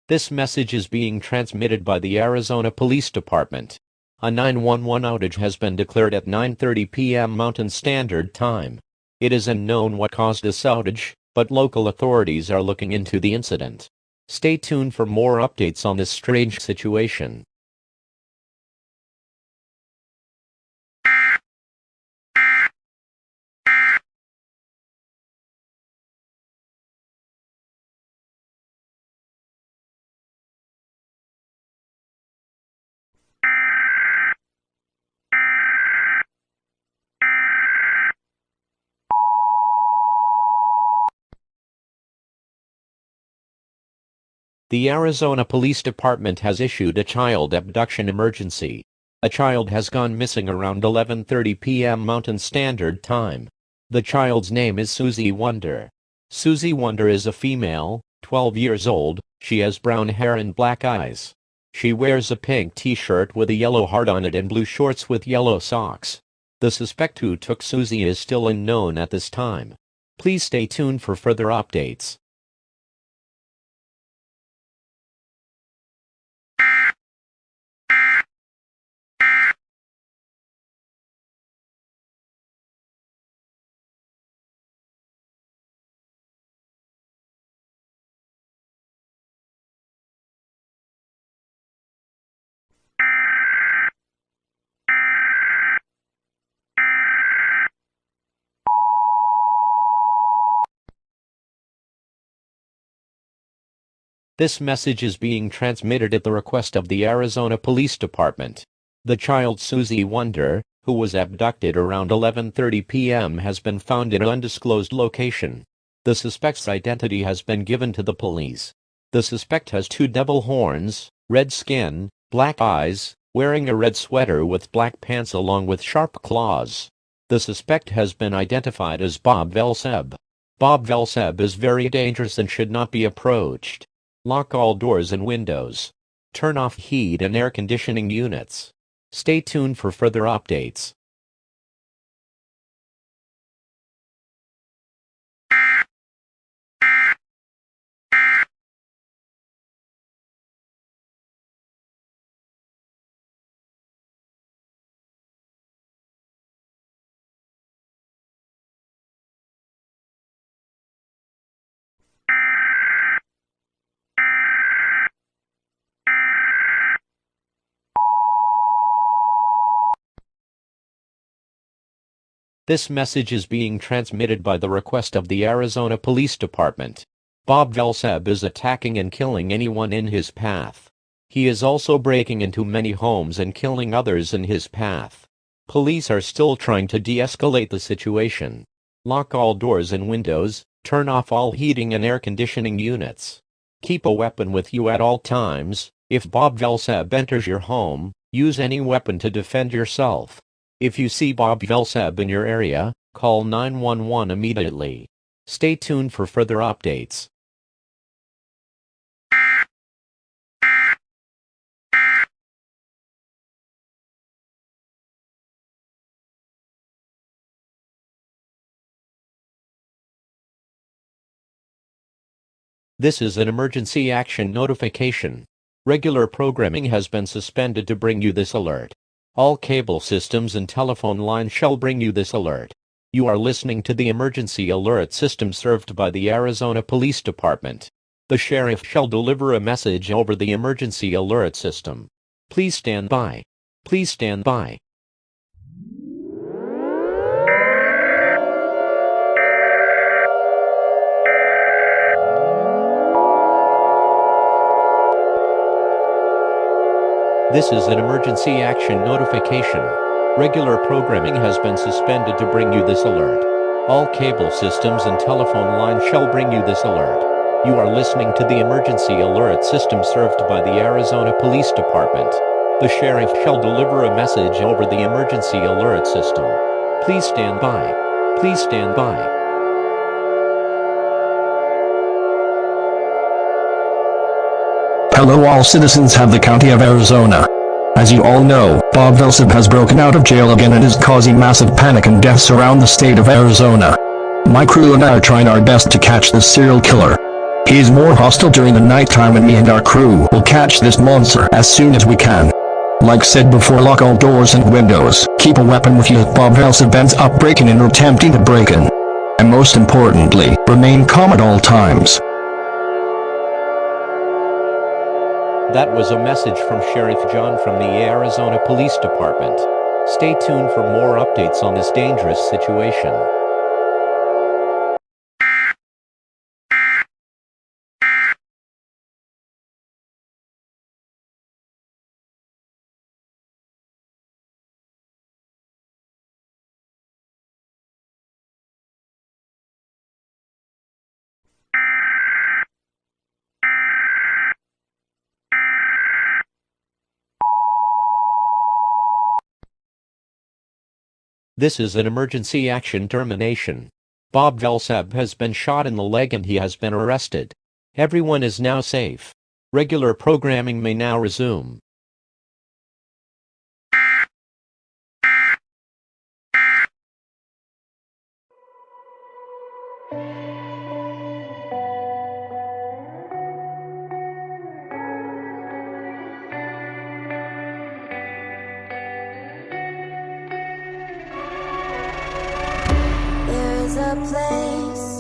This message is being transmitted by the Arizona Police Department. A 911 outage has been declared at 9:30 p.m. Mountain Standard Time. It is unknown what caused this outage, but local authorities are looking into the incident. Stay tuned for more updates on this strange situation. The Arizona Police Department has issued a child abduction emergency. A child has gone missing around 11:30 p.m. Mountain Standard Time. The child's name is Susie Wonder. Susie Wonder is a female, 12 years old. She has brown hair and black eyes. She wears a pink t-shirt with a yellow heart on it and blue shorts with yellow socks. The suspect who took Susie is still unknown at this time. Please stay tuned for further updates. This message is being transmitted at the request of the Arizona Police Department. The child Susie Wonder, who was abducted around 11:30 p.m., has been found in an undisclosed location. The suspect's identity has been given to the police. The suspect has two devil horns, red skin, black eyes, wearing a red sweater with black pants along with sharp claws. The suspect has been identified as Bob Velseb. Bob Velseb is very dangerous and should not be approached. Lock all doors and windows. Turn off heat and air conditioning units. Stay tuned for further updates. This message is being transmitted by the request of the Arizona Police Department. Bob Velseb is attacking and killing anyone in his path. He is also breaking into many homes and killing others in his path. Police are still trying to de-escalate the situation. Lock all doors and windows, turn off all heating and air conditioning units. Keep a weapon with you at all times. If Bob Velseb enters your home, use any weapon to defend yourself. If you see Bob Velseb in your area, call 911 immediately. Stay tuned for further updates. This is an emergency action notification. Regular programming has been suspended to bring you this alert. All cable systems and telephone lines shall bring you this alert. You are listening to the emergency alert system served by the Arizona Police Department. The sheriff shall deliver a message over the emergency alert system. Please stand by. Please stand by. This is an emergency action notification. Regular programming has been suspended to bring you this alert. All cable systems and telephone lines shall bring you this alert. You are listening to the emergency alert system served by the Arizona Police Department. The sheriff shall deliver a message over the emergency alert system. Please stand by. Please stand by. Hello all citizens of the county of Arizona. As you all know, Bob Velseb has broken out of jail again and is causing massive panic and deaths around the state of Arizona. My crew and I are trying our best to catch this serial killer. He is more hostile during the nighttime, and me and our crew will catch this monster as soon as we can. Like said before, lock all doors and windows. Keep a weapon with you if Bob Velseb ends up breaking in or attempting to break in. And most importantly, remain calm at all times. That was a message from Sheriff John from the Arizona Police Department. Stay tuned for more updates on this dangerous situation. This is an emergency action termination. Bob Velseb has been shot in the leg and he has been arrested. Everyone is now safe. Regular programming may now resume. There is a place